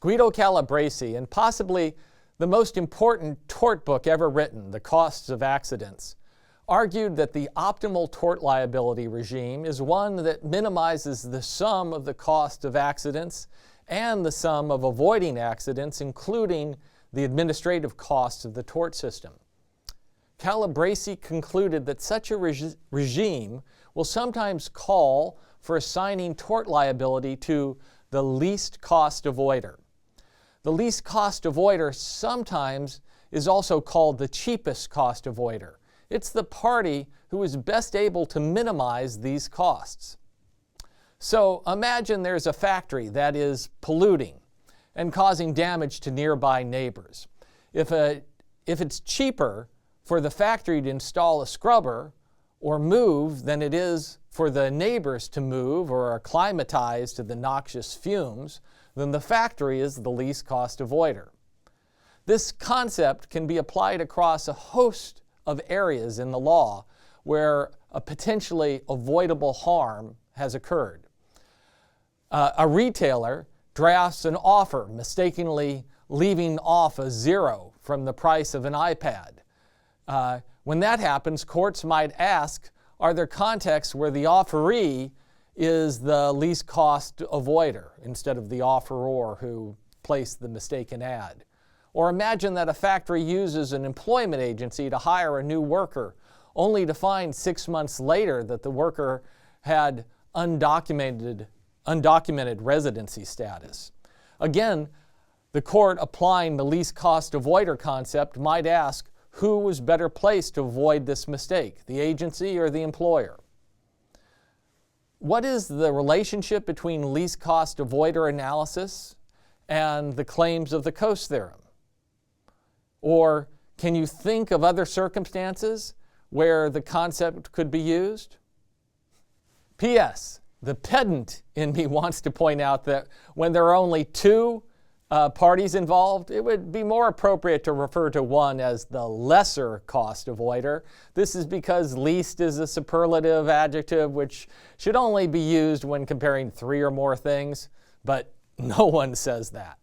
Guido Calabresi, in possibly the most important tort book ever written, The Costs of Accidents, argued that the optimal tort liability regime is one that minimizes the sum of the cost of accidents and the sum of avoiding accidents, including the administrative costs of the tort system. Calabresi concluded that such a regime will sometimes call for assigning tort liability to the least cost avoider. The least cost avoider sometimes is also called the cheapest cost avoider. It's the party who is best able to minimize these costs. So imagine there's a factory that is polluting and causing damage to nearby neighbors. If it's cheaper for the factory to install a scrubber or move than it is for the neighbors to move or acclimatize to the noxious fumes, then the factory is the least cost avoider. This concept can be applied across a host of areas in the law where a potentially avoidable harm has occurred. A retailer drafts an offer, mistakenly leaving off a zero from the price of an iPad. When that happens, courts might ask, are there contexts where the offeree is the least cost avoider instead of the offeror who placed the mistaken ad? Or imagine that a factory uses an employment agency to hire a new worker, only to find 6 months later that the worker had undocumented residency status. Again, the court applying the least cost avoider concept might ask, who was better placed to avoid this mistake, the agency or the employer? What is the relationship between least cost avoider analysis and the claims of the Coase theorem? Or can you think of other circumstances where the concept could be used? P.S. The pedant in me wants to point out that when there are only two parties involved, it would be more appropriate to refer to one as the lesser cost avoider. This is because least is a superlative adjective which should only be used when comparing three or more things, but no one says that.